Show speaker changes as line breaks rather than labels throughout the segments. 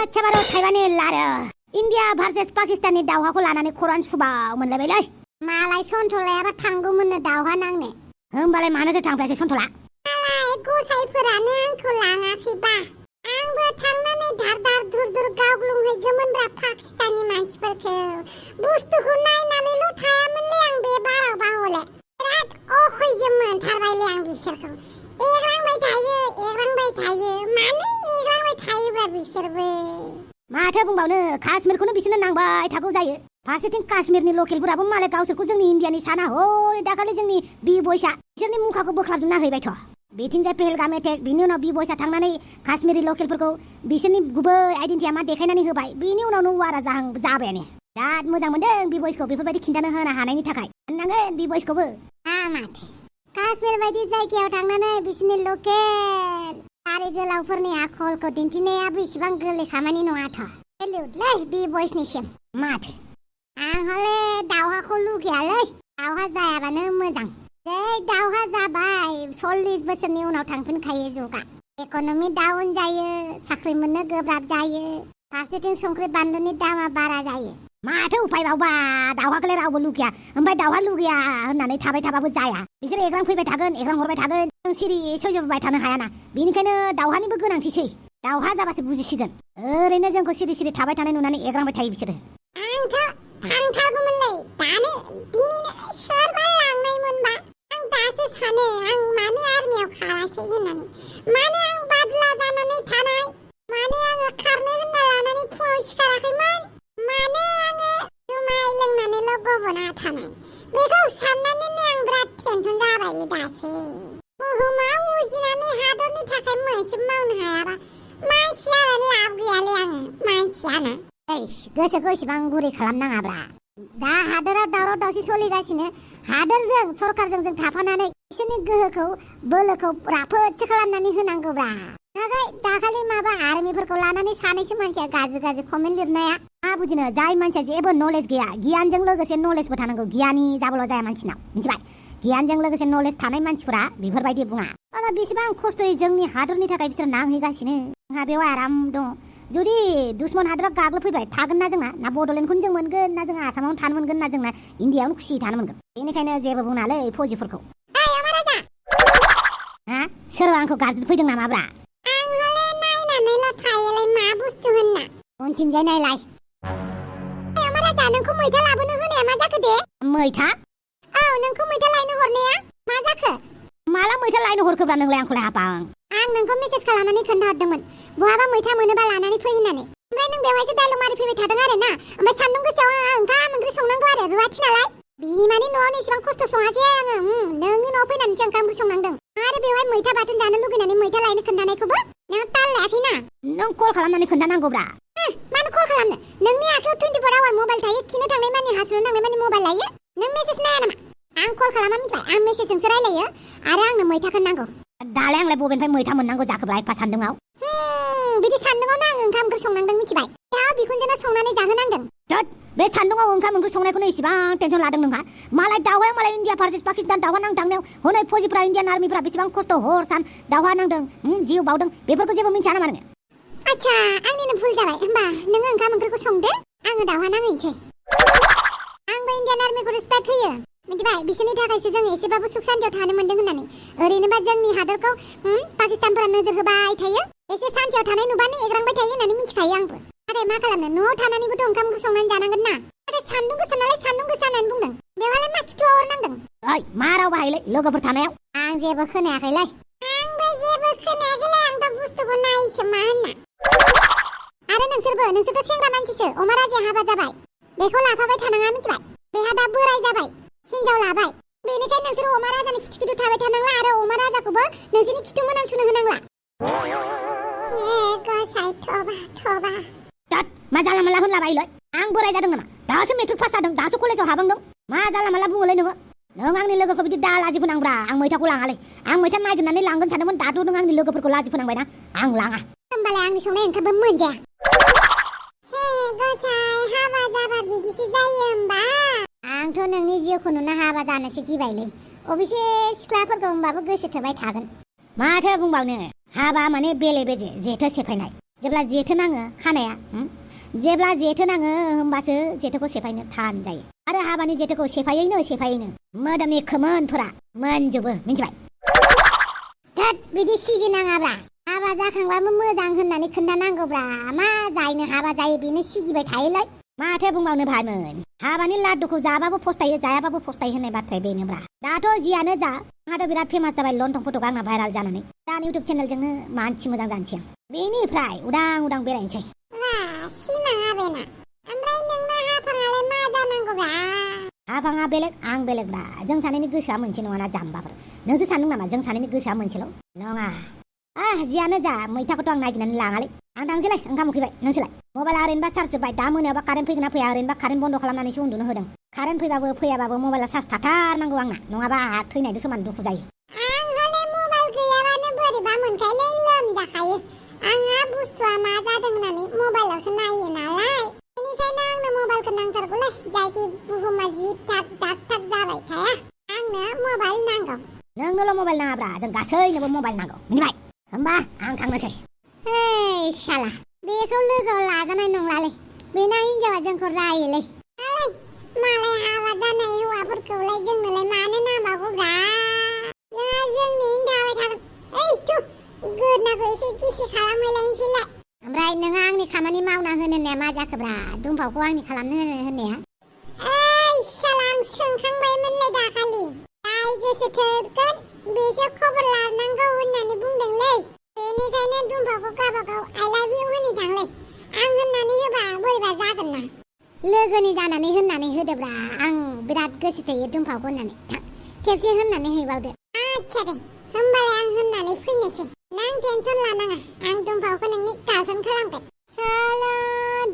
आच्छा बारो थाइबानि लारो India versus पाकिस्ताननि दावहाखौ लानानै खरान सुबाव मोनलायबायलै मालाय सन्थलायाबा थांगौमोननो दावहा नांनो होमबालाय मानोथो थांफायासै सन्थला मालाय गसाइफोरानो आंखौ लाङाखैबा आंबो थांनानै धार धार दुर दुर गावग्लुंहैगौमोनब्रा पाकिस्ताननि मानसिफोरखौ बुस्थुखौ नायनानैल' थायामोनलै आं बे बारावबा हले बिराद अखैजों मोनथारबायलै आं बिसोरखौ एग्रांबाय थायो मानो एग्रांबाय थायोब्रा बिसोरबो माथो बुंबावनो काश्मीरखौनो बिसोरनो नांबाय थागौ जायो फारसेथिं काश्मीरनि लकेलफोराबो मालाय गावसोरखौ जोंनि इन्डियानि साना हरै दाखालि जोंनि बि बयसा बिसोरनि मुखाखौ बोख्लाबजोबना हैबायथ' बेथिंजाय पेहेलगाम एटेक बिनि उनाव बि बयसा थांनानै काश्मीरी लकेलफोरखौ बिसोरनि गुबै आइडेन्टिटिया मा देखायनानै होबाय बिनि उनावनो वारा जाबायानो बिराद मोजां मोनदों बि बयसखौ बेफोरबायदि खिन्थानो होनो हानायनि थाखाय होननांगोन बि बयसखौबो माथो काश्मीर बायदि जायगायाव थांनानै बिसोरनि लकेल आरि गोलावफोरनि आखलखौ दिन्थिनायाबो इसेबां गोरलै खामानि नङाथ' सेलिउटलै बि बयसनिसिम माथो आं हले दावहाखौ लुगैयालै दावहा जायाबानो मोजां जै दावहा जाबाय 40 बोसोरनि उनाव थांफिनखायो जुगा इक'नमि डाउन जायो साख्रि मोननो गोब्राब जायो फारसेथिं संख्रि बानलुनि दामा बारा जायो माथो उफायबावबा दावहाखौलाय रावबो लुगैया ओमफ्राय दावहा लुगैया होननानै थाबाय थाबाबो जाया बिसोर एग्रां फैबाय थागोन एग्रां हरबाय थागोन जों सिरि सैजोबबाय थानो हायाना बेनिखायनो दावहानिबो गोनांथिसै दावहा जाबासो बुजिसिगोन ओरैनो जोंखौ सिरि सिरि थाबाय थानाय नुनानै एग्रांबाय थायो बिसोरो आंथ' थांथारगौमोनलै दानो दिनैनो सोरबा लांनायमोनबा आं दासो सानो आं मानो आर्मियाव खारासै होननानै मानो आं बादला जानानै थानाय मानो आङो खारनो होनना लानानै फुङाव सिखाराखैमोन मानो आङो जुमाय लोंनानैल' गब'ना थानाय बेखौ साननानैनो आं बिराद टेनसन जाबायलै दासो बुहुमाव उजिनानै हादरनि थाखाय मोनसे मावनो हायाबा मानसियानो लाब गैयालै आङो मानसियानो गोसोखौ इसेबां गुरै खालामनाङाब्रा दा हादोराव दावराव दावसि सोलिगासिनो हादोरजों सरकारजों जों थाफानानै बिसोरनि गोहोखौ बोलोखौ राफोदसो खालामनानै होनांगौब्रा दाखालि माबा आर्मिफोरखौ लानानै सानैसो मानसिया गाज्रि कमेन्ट लिरनाया मा बुजिनो जाय मानसिया जेबो नलेज गैया गियानजों लोगोसे नलेजबो थानांगौ गियानि जाबोल' जाया मानसिनाव मिथिबाय गियानजों लोगोसे नलेज थानाय मानसिफोरा बेफोरबायदि बुङा बेसेबां खस्थ'यै जोंनि हादरनि थाखाय बिसोर नांहैगासिनो जोंहा बेयाव आराम दङ जुदि दुश्मन हादराव गाग्लोबफैबाय थागोन ना जोंहा ना बड'लेण्डखौनो जों मोनगोन ना जोंहा आसामावनो थानो मोनगोन ना जोंना इन्डियायावनो खुसियै थानो मोनगोन बेनिखायनो जेबो बुङालै फौजिफोरखौ सोरबा आंखौ गाज्रि फैदों नामाब्रा आं हले नायनानैल' थायोलै मा बुस्थु होनना उनथिंजाय नायलाय राजा नोंखौ मैथा लाबोनो होनाया मा जाखो दे मैथा औ नोंखौ मैथा लायनो हरनाया मा जाखो माला मैथा लायनो हरखोब्रा नोंलाय आंखौलाय हाबां आं नोंखौ मेसेज खालामनानै खोन्थाहरदोंमोन बहाबा मैथा मोनोबा लानानै फै होननानै ओमफ्राय नों बेवहायसो दाइलग मारि फैबाय थादों आरो ना ओमफ्राय सान्दुं गोसायाव आं ओंखाम ओंख्रि संनांगौ आरो रुवाथि नालाय बिमानि न'आवनो इसेबां खस्थ' सङाखै आङो नोंनि न'आव फैनानैसो ओंखाम ओंख्रि संनांदों आरो बेवहाय मैथा बाथोन जानो लुगैनानै मैथा लायनो खोन्थानायखौबो नों ताल लायाखैना नों कल खालामनानै खोन्थानांगौब्रा मानो कल खालामनो नोंनि आखायाव 24 आवार मबाइल थायो खिनो थांनाय मानि हासुनो थांनाय मानि मबाइल लायो नों मेसेज नाया नामा आं कल खालामा मिथिबाय आं मेसेजजोंसो रायलायो आरो आंनो मैथाखौ नांगौ दालाय आंलाय बबेनिफ्राय मैथा मोननांगौ जाखोब्रा एफा सान्दुङाव बिदि सान्दुङावनो आं ओंखाम ओंख्रि संनांदों मिथिबाय दा बिखुनजोनो संनानै जाहोनांदों बे सान्दुङाव ओंखाम ओंख्रि संनायखौनो इसेबां टेनसन लादों नोंहा मालाय दावहायाव मालाय इन्डिया भार्सेस पाकिस्तान दावहा नांनो थांनायाव हनै फौजिफ्रा इन्डियान आर्मिफ्रा बेसेबां खस्थ' हर सान दावहा नांदों जिउ बावदों बेफोरखौ जेबो मिन्थिया नामा नोङो आच्छा आंनिनो भुल जाबाय होमबा नोङो ओंखाम ओंख्रिखौ संदो आङो दावहा नांहैनोसै आंबो इन्डियान आर्मिखौ रेसपेक्ट होयो मिथिबाय बिसोरनि थाखायसो जों एसेबाबो सुख सान्तियाव थानो मोन्दों होननानै ओरैनोबा जोंनि हादरखौ पाकिस्तानफोरा नोजोर होबाय थायो एसे सान्तियाव थानाय नुबानो एग्रांबाय थायो होननानै मिथिखायो आंबो नाथाय मा खालामनो न'आव थानानैबोथ' ओंखाम ओंख्रि संनानै जानांगोन ना नाथाय सान्दुं गोसा नालाय सान्दुं गोसा होननानै बुंदों बेवहायलाय मा खिथुआव अरनांदों ओइ मा राव बाहायलै लोगोफोर थानायाव आं जेबो खोनायाखैलै आंबो जेबो खोनायाखैलै आं दा बुस्थुखौ नायसो मा होनना आरो नोंसोरथ' सेंग्रा मानसिसो अमा राजाया हाबा जाबाय बेखौ लाफाबाय थानाङा मिथिबाय बेहा दा बोराय जाबाय हिनजाव लाबाय बेनिखायनो नोंसोर अमा राजानि खिथु थाबाय थानांला आरो अमा राजाखौबो नोंसोरनि खिथु मोनामसुनो होनांला मा जाला माला होनलाबायलै आं बोराय जादों नामा दासो मेट्रिक पास जादों दासो कलेजाव हाबहांदों मा जाला माला बुङोलै नों आंनि लोगोखौ बिदि दा लाजि फोनांब्रा आं मैथाखौ लाङालै आं मैथा नागिरनानै लांगोन सानदोंमोन दाथ' नों आंनि लोगोफोरखौ लाजि फोनांबायना आं लाङा होमबालाय आंनि संनाय ओंखामबो मोनजाया हाबा जाबा बिदिसो जायो होमबा आंथ' नोंनि जिउखौ नुना हाबा जानोसो गिबायलै अबेसे सिख्लाफोरखौ होमबाबो गोसो थोबाय थागोन माथो बुंबावनो हाबा माने बेले बेजे जेथो सेफायनाय जेब्ला जेथो नाङो खानाया जेब्ला जेथो नाङो होमबासो जेथोखौ सेफायनो थान जायो आरो हाबानि जेथोखौ सेफायैनो मोदोमनि खोमोनफोरा मोनजोबो मिन्थिबाय थोद बिदि सिगिनाङाब्रा हाबा जाखांबाबो मोजां होननानै खोन्थानांगौब्रा मा जायनो हाबा जायो बेनो सिगिबाय थायोलै माथो बुंबावनो भाइमोन हाबानि लाड्डुखौ जाबाबो फस्थायो जायाबाबो फस्थायो होननाय बाथ्राया बेनोब्रा दाथ' जियानो जा आंहाथ' बिराद फेमास जाबाय लन्थं फट'खौ आंना भाइराल जानानै दानि इउटुब चेनेलजोंनो मानसि मोजां जानोसै आं बेनिफ्राय उदां बेरायनोसै सिमाङा बेना ओमफ्राय नोंना हाफाङालाय मा जानांगौब्रा हाफाङा बेलेग आं बेलेगब्रा जों सानैनि गोसोआ मोनसे नङाना जाम्बाफोर नोंसो सानदों नामा जों सानैनि गोसोआ मोनसेल' नङा जियानो जा मैथाखौथ' आं नागिरनानै लाङालै आं थांसैलाय ओंखाम उखैबाय नोंसोलाय मबाइला ओरैनोबा चार्ज जोब्बाय दा मोनायावबा कारेन्ट फैगोन ना फैया ओरैनोबा कारेन्ट बन्द खालामनानैसो उन्दुनो होदों कारेन्ट फैबाबो फैयाबाबो मबाइला चार्ज थाथारनांगौ आंना नङाबा आहा थैनायजों समान दुखु जायो आं हले मबाइल गैयाबानो बोरैबा मोनखायोलै लोमजाखायो आंहा बुस्थुआ मा जादों होननानै मबाइलावसो नायो नालाय बेनिखायनो आंनो मबाइलखौ नांथारगौलै जायखि बुहुमा जि थाब जाबाय थाया आंनो मबाइल नांगौ नोंनोल' मबाइल नाङाब्रा जों गासैनोबो मबाइल नांगौ मिथिबाय होमबा आं थांनोसै हेइ शाला बेखौ लोगोआव लाजानाय नंलालै बेना हिनजावा जोंखौ रायोलै मालाय हाबा जानाय हौवाफोरखौलाय जोंनोलाय मानो नांबावगौब्रा जोंहा जोंनि थाबाय थागोन ओइ थु गोदनाखौ एसे गिसि खालामहैलायनोसैलाय ओमफ्राय नोङो आंनि खामानि मावना होनो होननाया मा जाखोब्रा दुमफावखौ आंनि खालामनो होननाया ओइ शाला आं सोंखांबायमोनलै दाखालि जाय गोसो थोगोन बेसो खबर लानांगौ होननानै बुंदोंलै बेनिखायनो दुमफावखौ गावबागाव आइ लाभ इउ होनैथांलै आं होननानै होबा बोरैबा जागोन ना लोगोनि जानानै होननानै होदोब्रा आं बिराद गोसो थोयो दुमफावखौ होननानै खेबसे होननानै हैबावदो आच्छा दे होमबालाय आं होननानै फैनोसै नों टेनसन लानाङा आं दुमफावखौ नोंनि गार्लफ्रेन्ड खालामगोन साला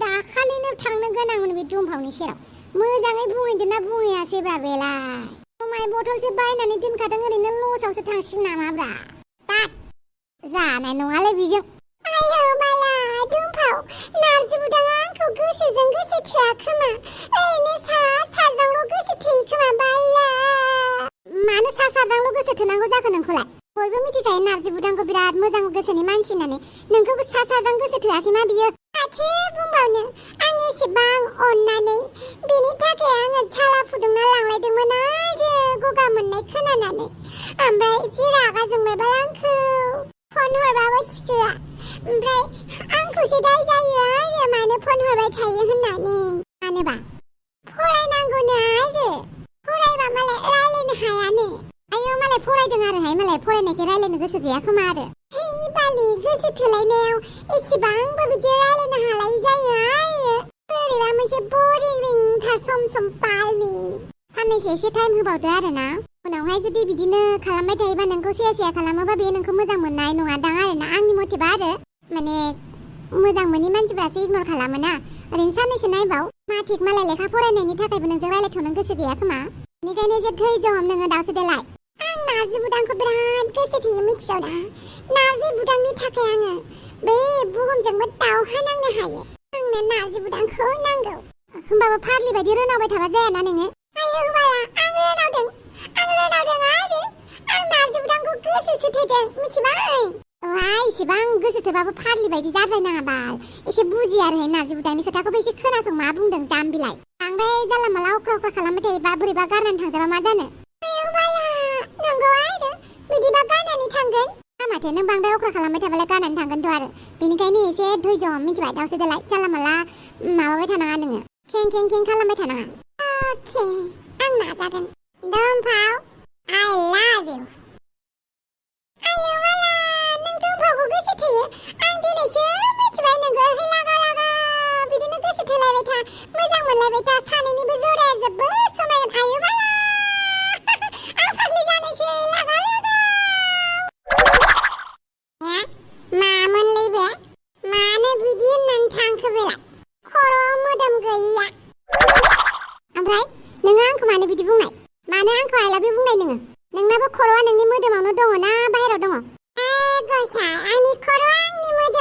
दाखालिनो थांनो गोनांमोन बे दुमफावनि सेराव मोजाङै बुंहैदोंना बुंहैयासैब्रा बेलाय जुमाय बथलसो बायनानै दोनखादों ओरैनो लसआवसो थांसिगोन नामाब्रा तात जानाय नङालै बेजों आयौ बाला दुमफाव नारजि बुदाङा आंखौ गोसोजों गोसो थोआ खोमा ओरैनो साजोंल' गोसो थोयो खोमा बाला मानो साजोंल' गोसो थोनांगौ जाखो नोंखौलाय बयबो मिथिखायो नारजि बुदांखौ बिराद मोजां गोसोनि मानसि होननानै नोंखौबो साजों गोसो थोआखैमा बियो माथो बुंबावनो आं एसेबां अननानै बेनि थाखाय आङो साला फुदुंना लांलायदोंमोन आरो गगा मोननाय खोनानानै ओमफ्राय जि रागा जोंबायबाल आंखौ फन हरबाबो थिखोआ ओमफ्राय आंखौसो दाय जायो आरो मानो फन हरबाय थायो होननानै मानोबा फरायनांगौनो आरो फरायबा मालाय रायलायनो हायानो आयौ मालाय फरायदों आरोहाय मालाय फरायनायखौ रायलायनो गोसो गैया खोमा आरो हेइ बालि गोसो थोलायनायाव एसेबांबो बिदि रायलायनो हालायै जायो आरो बोरैबा मोनसे बरिं रिंथार सम बालि साननैसो एसे टाइम होबावदो आरोना उनावहाय जुदि बिदिनो खालामबाय थायोबा नोंखौ सेया खालामोबा बे नोंखौ मोजां मोननाय नङादां आरोना आंनि मथेबा आरो माने मोजां मोनि मानसिफ्रासो इगनर खालामोना ओरैनो साननैसो नायबाव मा थिक मालाय लेखा फरायनायनि थाखायबो नोंजों रायलायथ'नो गोसो गैया खोमा बेनिखायनो एसे धैर्य हम नोङो दावसो देलाय आं नारजि बुदांखौ बिराद गोसो थोयो मिथिगौ ना नारजि बुदांनि थाखाय आङो बे बुहुमजोंबो दावहा नांनो हायो आंनो नारजि बुदांखौ नांगौ होमबाबो फाग्लि बायदि रोनावबाय थाबा जायाना नोङो आयौ बाला आं रोनावदों आरो आं नारजि बुदांखौ गोसोसो थोदों मिथिबाय इसेबां गोसो थोबाबो फाग्लि बायदि जाद्रायनाङा बाल एसे बुजि आरोहाय नारजि बुदांनि खोथाखौबो एसे खोनासं मा बुंदों जाम्बिलाय बांद्राय जानला माला अख्रा खालामबाय थायोबा बोरैबा गारनानै थांजाबा मा जानो आयौ बाला नंगौ आरो बिदिबा गारनानै थांगोन माथो नों बांद्राय अख्रा खालामबाय थाबालाय गारनानै थांगोनथ' आरो बेनिखायनो एसे धैर्य हम मिथिबाय दावसो देलाय जानला माला माबाबाय थानाङा नोङो खें खालामबाय थानाङा अके आं नाजागोन दुमफाव आइ लाभ इउ आयौ बाला नों दुमफावखौ गोसो थोयो आं दिनैसो मिथिबाय नोंखौ लागा बिदिनो गोसो थोलायबाय था मोजां मोनलायबाय था सानैनिबो जराया जोबोद समायगोन आयौ बाला आं फाग्लि जानोसै लागा मामोनलै बे मानो बिदि होननानै थांखो बेलाय खर' मोदोम गैया ओमफ्राय नोङो आंखौ मानो बिदि बुंनाय मानो आंखौ आइ लाभ इउ बुंनाय नोंनाबो खर'आ नोंनि मोदोमावनो दङ ना बाहेरायाव दङ गसाय आंनि खर'आ आंनि मोदोम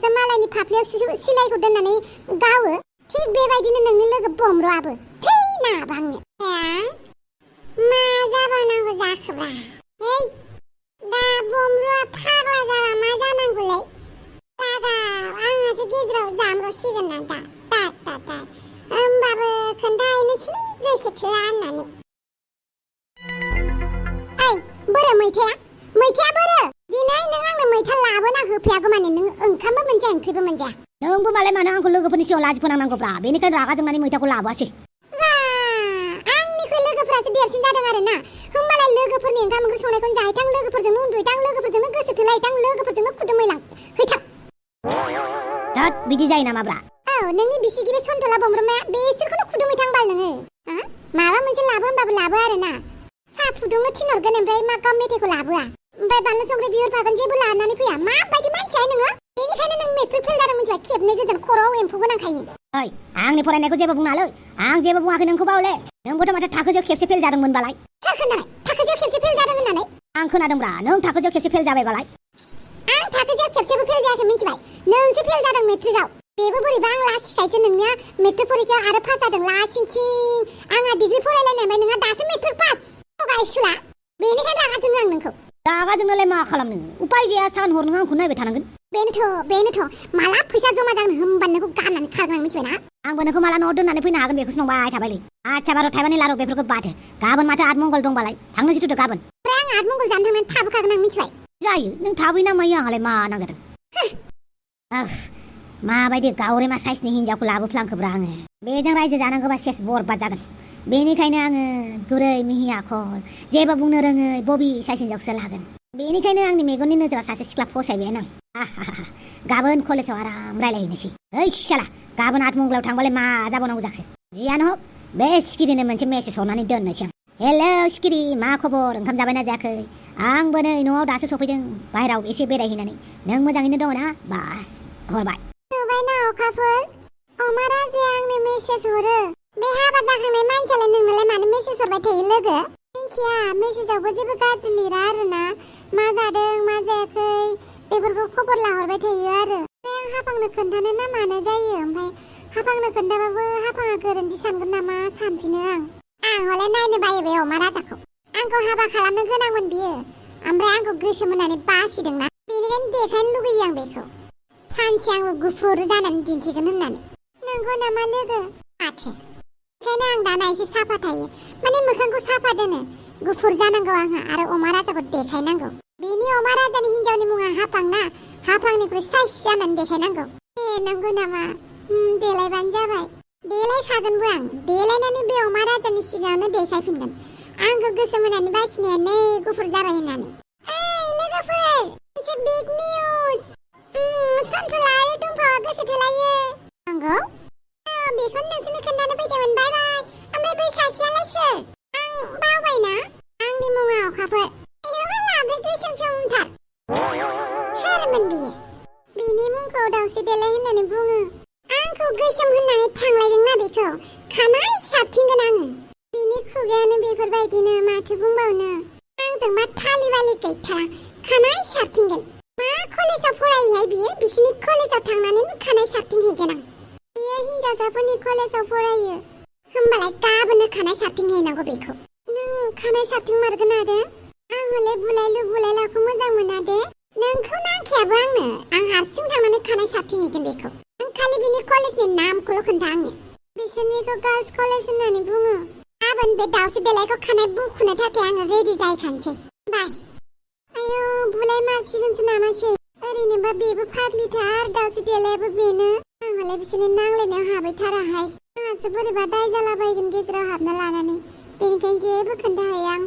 लोगोफ्रासो मालायनि फाफ्लियाव सिलाइखौ दोननानै गावो थिग बेबायदिनो नोंनि लोगो बमरुआबो थै नाबांनो मा जाबावनांगौ जाखोब्रा ओइ दा बमरुआ फाग्ला जाबा मा जानांगौलै दादा आंहासो गेजेराव जामर'सिगोन ना दा होमबाबो खोन्थाहैनोसै गोसो थोआ होननानै ओइ बोरो मैथाया बोरो दिनै नों आंनो मैथा लाबोना होफैयागौ माने नों ओंखामबो मोनजाया ओंख्रिबो मोनजाया नोंबो मालाय मानो आंखौ लोगोफोरनि सिगाङाव लाजि फोनांनांगौब्रा बेनिखायनो रागा जोंनानै मैथाखौ लाबोआसै आंनिख्रुइ लोगोफोरासो देरसिन जादों आरो ना होमबालाय लोगोफोरनि ओंखाम ओंख्रि संनायखौनो जाहैथां लोगोफोरजोंनो उन्दुहैथां लोगोफोरजोंनो गोसो थोलायथां लोगोफोरजोंनो खुदुमैलां हैथां दाद बिदि जायो नामाब्रा औ नोंनि बिसिगिरि सन्थला बमरुमाया बेसोरखौनो खुदुमैथां बाल नोङो माबा मोनसे लाबो होमबाबो लाबो आरो ना साहा फुदुंनो थिनहरगोन ओमफ्राय मा गाव मेथाइखौ लाबोआ ओमफ्राय बानलु संख्रि बिहरफागोन जेबो लानानै फैया माबायदि मानसिया नोङो बेनिखायनो नों मेट्रिक फेल जादों मिथिबाय खेबनै गोजोन खर'आव एम्फौ गोनांखायनो ओइ आंनि फरायनायखौ जेबो बुङालै आं जेबो बुङाखै नोंखौ बावले नोंबोथ' माथो थाखोसेयाव खेबसे फेल जादोंमोनबालाय सोर खोनाबाय थाखोसेयाव खेबसे फेल जादों होननानै आं खोनादोंब्रा नों थाखोसेयाव खेबसे फेल जाबायबालाय आं थाखोसेयाव खेबसेबो फेल जायाखै मिथिबाय नोंसो फेल जादों मेट्रिकआव बेबो बोरैबा आं लाखिखायसो नोंनिया मेट्रिक परीक्षायाव आरो पास जादों लासिंसिं आंहा डिग्री फरायलायनाय ओमफ्राय नोंहा दासो मेट्रिक पास गायसुला बेनिखायनो रागा जोङो आं नोंखौ रागा जोंनोलाय मा खालामनो उपाय गैया सान हर नों आंखौ नायबाय थानांगोन बेनोथ' माला फैसा जमा जागोन होमबानो नोंखौ गारनानै खारगोन आं मिथिबायना आंबो नोंखौ माला न'आव दोननानै फैनो हागोन बेखौसो नंबाय थाबायलै आच्छा बार' थाइबानि लारु बेफोरखौ बाथो गाबोन माथो आठमंगल दंबालाय थांनोसै थुदो गाबोन ओमफ्राय आं आठमंगल जानो थांनानै थाबोखागोन आं मिथिबाय जायो नों थाबैना मायो आंहालाय मा नांजादों माबायदि गावरेमा साइसनि हिन्जावखौ लाबोफ्लांखोब्रा आङो बेजों रायजो जानांगौबा सेस बरबाद जागोन बेनिखायनो आङो गुरै मिहि आखल जेबो बुंनो रोङै बबि साइस हिन्जावखौसो लागोन बेनिखायनो आंनि मेगननि नोजोराव सासे सिख्ला फसायबायानो आं गाबोन कलेजाव आराम रायलायहैनोसै ओइ शाला गाबोन आठमंगलाव थांबालाय मा जाबावनांगौ जाखो जियानो हक बे सिखिरिनो मोनसे मेसेज हरनानै दोननोसै आं हेलौ सिखिरि मा खबर ओंखाम जाबायना जायाखै आंबो नै न'आव दासो सफैदों बाहेराव एसे बेरायहैनानै नों मोजाङैनो दङ ना बास हरबाय नुबायना अखाफोर अमा राजाया आंनो मेसेज हरो बे हाबा जाखांनाय मानसियालाय नोंनोलाय मानो मेसेज हरबाय थायो लोगो मिन्थिया मेसेजावबो जेबो गाज्रि लिरा आरोना मा जादों मा जायाखै बेफोरखौ खबर लाहरबाय थायो आरो आं हाफांनो खोन्थानो ना मानो जायो ओमफ्राय हाफांनो खोन्थाबाबो हाफाङा गोरोन्थि सानगोन नामा सानफिनो आं हले नायनो बायो बे अमा राजाखौ आंखौ हाबा खालामनो गोनांमोन बियो ओमफ्राय आंखौ गोसोम होनानै बासिदोंना बेनिखायनो देखायनो लुगैयो आं बेखौ सानसे आंबो गुफुर जानानै दिन्थिगोन होननानै नंगौ नामा लोगो माथो ओंखायनो आं दाना एसे साफा थायो माने मोखांखौ साफा दोनो गुफुर जानांगौ आंहा आरो अमा राजाखौ देखायनांगौ बेनि अमा राजानि हिन्जावनि मुङा हाफां ना हाफांनिख्रुइ साइज जानानै देखायनांगौ नंगौ नामा देलायबानो जाबाय देलायखागोनबो आं देलायनानै बे अमा राजानि सिगाङावनो देखायफिनगोन आंखौ गोसोम होनानै बासिनाया नै गुफुर जाबाय होननानै ओइ लोगोफोर मोनसे बिग निउज सन्थला आरो दुम्फावा गोसो थोलायो नंगौ बेखौनो नोंसोरनो खोन्थानो फैदोंमोन बाय बाय ओमफ्राय बै सासेयालाय सोर आं बावबायना आंनि मुङा अखाफोर बे गोसोम सोमथार सोरमोन बियो बिनि मुंखौ दाउस्रि देलाय होननानै बुङो आंखौ गोसोम होननानै थांलायदोंना बेखौ खानाय साबथिंगोन आङो बिनि खुगायानो बेफोरबायदिनो माथो बुंबावनो आंजों मा थालि बालि गैथारा खानाय साबथिंगोन मा कलेजाव फरायोहाय बियो बिसिनि कलेजाव थांनानै खानाय साबथिंहैगोन आं बियो हिन्जावसाफोरनि कलेजाव फरायो होमबालाय गाबोननो खानाय साबथिंहैनांगौ बेखौ नों खानाय साबथिंमारगोन आरो आं हले बुलायलाखौ मोजां मोना दे नोंखौ नांखायाबो आंनो आं हारसिं थांनानै खानाय साबथिंहैगोन बेखौ आं खालि बिनि कलेजनि नामखौल' खोन्था आंनो बिसोरनिखौ गार्लस कलेज होननानै बुङो गाबोन बे दाउस्रि देलायखौ खानाय बुखुनो थाखाय आङो रेडि जाहैखानोसै बाय आयौ बुलाय मासिगोनसो नामासै ओरैनोबा बेबो फाग्लिथार दाउस्रि देलायाबो बेनो आं हले बिसोरनि नांलायनायाव हाबैथाराहाय आंहासो बोरैबा दाय जालाबायगोन गेजेराव हाबना लानानै बेनिखायनो जेबो खोन्थाहाय आं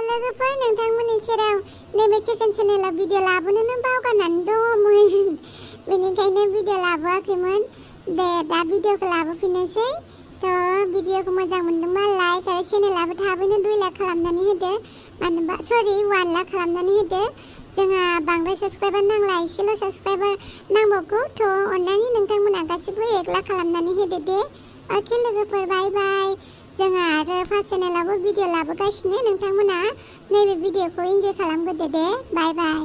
लोगोफोर नोंथांमोननि सेराव नैबे सेकेन्ड चेनेलाव भिडिअ लाबोनोनो बावगारनानै दङमोन बेनिखायनो भिडिअ लाबोआखैमोन दे दा भिडिअखौ लाबोफिननोसै थ' भिडिअखौ मोजां मोनदोंबा लाइक आरो चेनेलाबो थाबैनो 2 लाख खालामनानै होदो मानोबा 1 लाख खालामनानै होदो जोंहा बांद्राय साबस्क्राइबार नांला एसेल' साबस्क्राइबार नांबावगौ थ' अननानै नोंथांमोना गासिबो 1 लाख खालामनानै होदो दे अके लोगोफोर बाय बाय जोंहा आरो फार्स्ट चेनेलावबो भिडिअ लाबोगासिनो नोंथांमोना नैबे भिडिअखौ इन्जय खालामग्रोदो दे बाय बाय